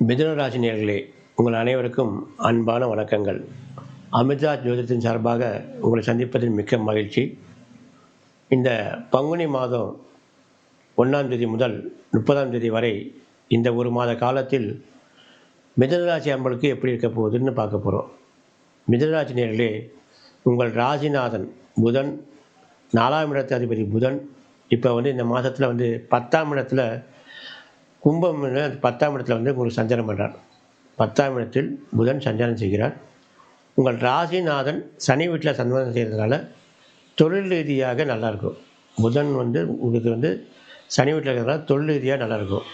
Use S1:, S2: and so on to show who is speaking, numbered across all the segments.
S1: மிதுன ராசி நேயர்களே, உங்கள் அனைவருக்கும் அன்பான வணக்கங்கள். அமிர்தா ஜோதிடத்தின் சார்பாக உங்களை சந்திப்பதில் மிக்க மகிழ்ச்சி. இந்த பங்குனி மாதம் 1ஆம் தேதி முதல் 30ஆம் தேதி வரை இந்த ஒரு மாத காலத்தில் மிதுன ராசி அன்பர்களுக்கு எப்படி இருக்க போகுதுன்னு பார்க்க போகிறோம். மிதுன ராசி நேயர்களே, உங்கள் ராசிநாதன் புதன், 4ஆம் இடத்து அதிபதி புதன் இப்போ இந்த மாதத்தில் 10ஆம் இடத்துல கும்பம் 10ஆம் இடத்துல உங்களுக்கு சஞ்சாரம் பண்ணுறார். 10ஆம் இடத்தில் புதன் சஞ்சாரம் செய்கிறார். உங்கள் ராசிநாதன் சனி வீட்டில் சஞ்சாரம் செய்கிறதுனால தொழில் ரீதியாக நல்லாயிருக்கும். புதன் உங்களுக்கு சனி வீட்டில் இருக்கிறதுனால தொழில் ரீதியாக நல்லாயிருக்கும்.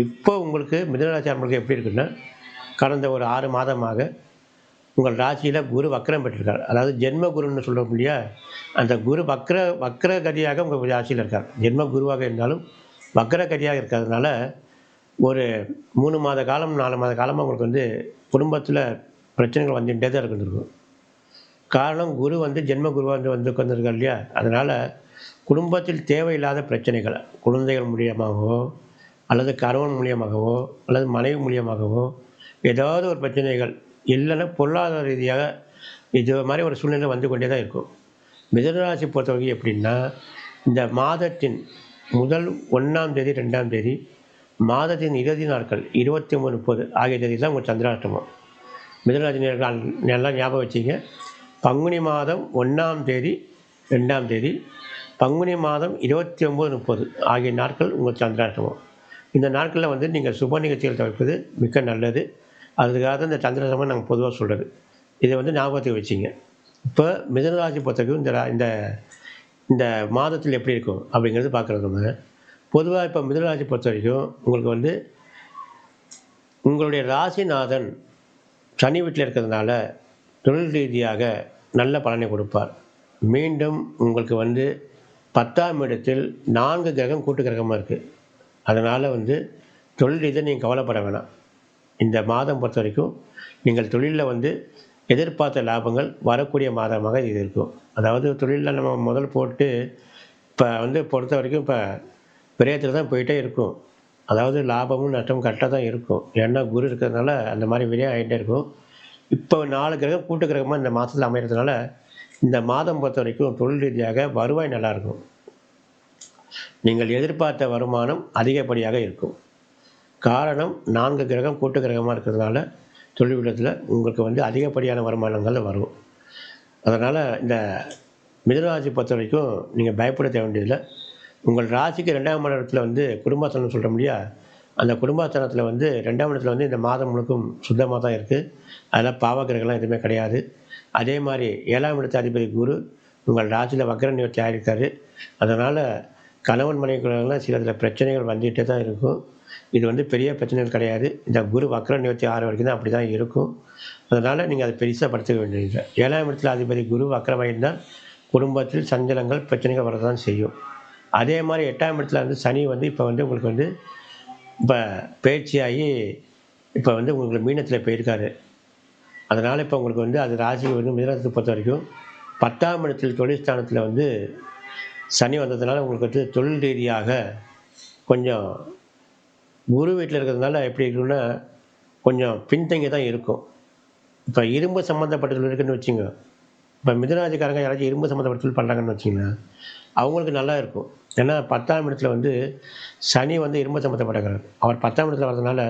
S1: இப்போ உங்களுக்கு மிதுனராசி அன்பர்களுக்கு எப்படி இருக்குன்னா, கடந்த ஒரு 6 மாதமாக உங்கள் ராசியில் குரு வக்கரம் பெற்றிருக்கார். அதாவது ஜென்ம குருன்னு சொல்கிறோம் இல்லையா, அந்த குரு வக்கர கதியாக உங்கள் ராசியில் இருக்கார். ஜென்ம குருவாக இருந்தாலும் வக்கர கதியாக இருக்கிறதுனால ஒரு 3 மாத காலம் 4 மாத காலமாக உங்களுக்கு குடும்பத்தில் பிரச்சனைகள் வந்துகிட்டே தான் இருந்துருக்கும். காரணம் குரு ஜென்ம குருவாக உட்காந்துருக்கார் இல்லையா, அதனால் குடும்பத்தில் தேவையில்லாத பிரச்சனைகள் குழந்தைகள் மூலியமாகவோ அல்லது கணவன் மூலியமாகவோ அல்லது மனைவி மூலியமாகவோ ஏதாவது ஒரு பிரச்சனைகள் இல்லைன்னா பொருளாதார ரீதியாக இது மாதிரி ஒரு சூழ்நிலை வந்து கொண்டே தான் இருக்கும். மிதுனராசி பொறுத்தவரைக்கும் எப்படின்னா, இந்த மாதத்தின் முதல் 1ஆம் தேதி 2ஆம் தேதி, மாதத்தின் இறுதி நாட்கள் 23, 30 ஆகிய தேதி தான் உங்கள் சந்திராஷ்டமம். மிதுனராசி நேயர்கள் நல்லா ஞாபகம் வச்சுங்க. பங்குனி மாதம் 1ஆம் தேதி 2ஆம் தேதி, பங்குனி மாதம் 29, 30 ஆகிய நாட்கள் உங்கள் சந்திராஷ்டமம். இந்த நாட்களில் நீங்கள் சுப நிகழ்ச்சிகள் தவிர்ப்பது மிக்க நல்லது. அதுக்காக தான் இந்த சந்திராஷ்டமம் நாங்கள் பொதுவாக சொல்கிறது. இதை ஞாபகத்துக்கு வச்சிங்க. இப்போ மிதுனராசி பொறுத்தவரைக்கும் இந்த இந்த மாதத்தில் எப்படி இருக்கும் அப்படிங்கிறது பார்க்குறது. நம்ம பொதுவாக இப்போ மிதுனராசி பொறுத்த வரைக்கும் உங்களுக்கு உங்களுடைய ராசிநாதன் சனி வீட்டில் இருக்கிறதுனால தொழில் ரீதியாக நல்ல பலனை கொடுப்பார். மீண்டும் உங்களுக்கு 10ஆம் இடத்தில் 4 கிரகம் கூட்டு கிரகமாக இருக்குது. அதனால் தொழில் ரீதியாக நீங்கள் கவலைப்பட வேணாம். இந்த மாதம் பொறுத்த வரைக்கும் நீங்கள் தொழிலில் எதிர்பார்த்த லாபங்கள் வரக்கூடிய மாதமாக இது இருக்கும். அதாவது தொழிலில் நம்ம முதல் போட்டு இப்போ பொறுத்த வரைக்கும் இப்போ விரயத்தில் தான் போயிட்டே இருக்கும். அதாவது லாபமும் நஷ்டமும் கரெக்டாக தான் இருக்கும். ஏன்னா குரு இருக்கிறதுனால அந்த மாதிரி விரயம் ஆகிட்டே இருக்கும். இப்போ 4 கிரகம் கூட்டு கிரகமாக இந்த மாதத்தில் அமைகிறதுனால இந்த மாதம் பொறுத்த வரைக்கும் தொழில் ரீதியாக வருவாய் நல்லாயிருக்கும். நீங்கள் எதிர்பார்த்த வருமானம் அதிகப்படியாக இருக்கும். காரணம் 4 கிரகம் கூட்டு கிரகமாக இருக்கிறதுனால தொழில் விடத்தில் உங்களுக்கு அதிகப்படியான வருமானங்கள் வரும். அதனால் இந்த மிதுனராசி பொறுத்த வரைக்கும் நீங்கள் பயப்பட தேவை வேண்டியதில்லை. உங்கள் ராசிக்கு 2ஆம் இடத்துல குடும்பஸ்தானம் சொல்கிற முடியா, அந்த குடும்பஸ்தானத்தில் 2ஆம் இடத்துல இந்த மாதம் முழுக்கும் சுத்தமாக தான் இருக்குது. அதில் பாவக்கிரகம்லாம் எதுவுமே கிடையாது. அதே மாதிரி 7ஆம் இடத்து அதிபதி குரு உங்கள் ராசியில் வக்கர நிவர்த்தி ஆகியிருக்காரு. அதனால் கணவன் மனைவிக்குள்ளலாம் சில பிரச்சனைகள் வந்துகிட்டே தான் இருக்கும். இது பெரிய பிரச்சனைகள் கிடையாது. இந்த குரு வக்கர நிவர்த்தி 6 வரைக்கும் தான் அப்படி தான் இருக்கும். அதனால் நீங்கள் அதை பெருசாக படுத்துக்க வேண்டியதில்லை. 7ஆம் இடத்துல அதிபதி குரு வக்கரமாயிருந்தால் குடும்பத்தில் சஞ்சலங்கள் பிரச்சனைகள் வரதான் செய்யும். அதே மாதிரி 8ஆம் இடத்துல சனி இப்போ உங்களுக்கு இப்போ பயிற்சியாகி இப்போ உங்களுக்கு மீனத்தில் போயிருக்காரு. அதனால் இப்போ உங்களுக்கு அது ராசி மிதுனத்தை பொறுத்த வரைக்கும் 10ஆம் இடத்தில் தொழில் ஸ்தானத்தில் சனி வந்ததுனால உங்களுக்கு தொழில் ரீதியாக கொஞ்சம் குரு வீட்டில் இருக்கிறதுனால எப்படி இருக்குன்னா கொஞ்சம் பின்தங்கி தான் இருக்கும். இப்போ இரும்பு சம்மந்தப்பட்ட தொழில் இருக்குதுன்னு வச்சுங்க. இப்போ மிதுனராசிக்காரங்க யாராச்சும் இரும்பு சம்மந்தப்பட்ட தொழில் பண்ணுறாங்கன்னு வச்சிங்கன்னா அவங்களுக்கு நல்லா இருக்கும். ஏன்னா 10ஆம் இடத்துல சனி இரும்பு சம்மந்தப்பட்டக்கிறார். அவர் 10ஆம் இடத்துல வர்றதுனால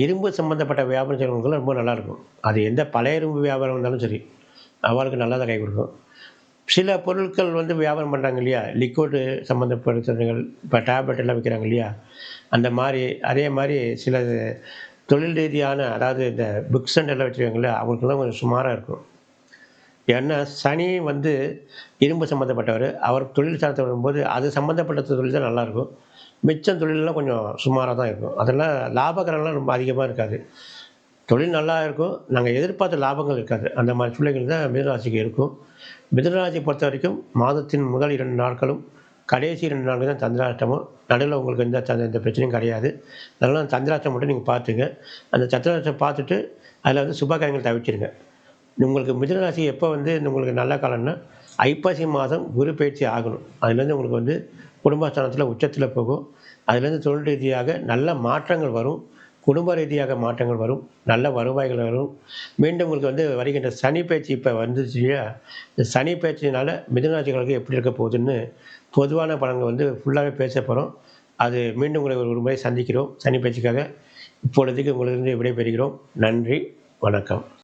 S1: இரும்பு சம்மந்தப்பட்ட வியாபாரம் செய்கிறவங்களுக்கு ரொம்ப நல்லாயிருக்கும். அது எந்த பழைய இரும்பு வியாபாரம் இருந்தாலும் சரி, அவளுக்கு நல்லா தான் கை கொடுக்கும். சில பொருட்கள் வியாபாரம் பண்ணுறாங்க இல்லையா, லிக்விடு சம்மந்தப்பட்டவர்கள் இப்போ டேப்லெட் எல்லாம் விற்கிறாங்க இல்லையா, அந்த மாதிரி அதே மாதிரி சில தொழில் ரீதியான அதாவது இந்த புக் சென்டர்லாம் வச்சுருக்காங்களே அவங்களுக்குலாம் கொஞ்சம் சுமாராக இருக்கும். ஏன்னா சனி இரும்பு சம்மந்தப்பட்டவர். அவர் தொழில் சார்ந்து வரும்போது அது சம்மந்தப்பட்ட தொழில் தான் நல்லாயிருக்கும். மிச்சம் தொழிலெலாம் கொஞ்சம் சுமாராக தான் இருக்கும். அதெல்லாம் லாபகரம்லாம் ரொம்ப அதிகமாக இருக்காது. தொழில் நல்லா இருக்கும், நாங்கள் எதிர்பார்த்த லாபங்கள் இருக்காது. அந்த மாதிரி சூழ்நிலைகள் தான் மிதுனராசிக்கு இருக்கும். மிதுனராசி பொறுத்த வரைக்கும் மாதத்தின் முதல் 2 நாட்களும் கடைசி 2 நாட்கள் தான் சந்திராஷ்டமம். நடுவில் உங்களுக்கு எந்த பிரச்சனையும் கிடையாது. அதனால் அந்த சந்திராஷ்டமம் மட்டும் நீங்கள் பார்த்துங்க. அந்த சந்திராஷ்டம் பார்த்துட்டு அதில் சுபகாரியங்கள் தவிர்த்திருங்க. உங்களுக்கு மிதுனராசி எப்போ உங்களுக்கு நல்ல காலம்னா ஐப்பசி மாதம் குரு பயிற்சி ஆகணும். அதுலேருந்து உங்களுக்கு குடும்பஸ்தானத்தில் உச்சத்தில் போகும். அதுலேருந்து தொழில் ரீதியாக நல்ல மாற்றங்கள் வரும். குடும்ப ரீதியாக மாற்றங்கள் வரும். நல்ல வருவாய்கள் வரும். மீண்டும் உங்களுக்கு வந்து வருகின்ற சனி பயிற்சி இப்ப வந்துச்சு இல்லையா? இந்த சனி பயிற்சியினால மிதுன ராசிக்காரர்களுக்கு எப்படி இருக்க போகுதுன்னு பொதுவான பலன்கள் வந்து ஃபுல்லாவே பேசப் போறோம். அது மீண்டும் உங்களை ஒரு முறை சந்திக்கிறோம். சனி பயிற்சிக்காக. இப்பொழுதைக்கு உங்களிடமிருந்து விடைபெறுகிறோம். நன்றி. வணக்கம்.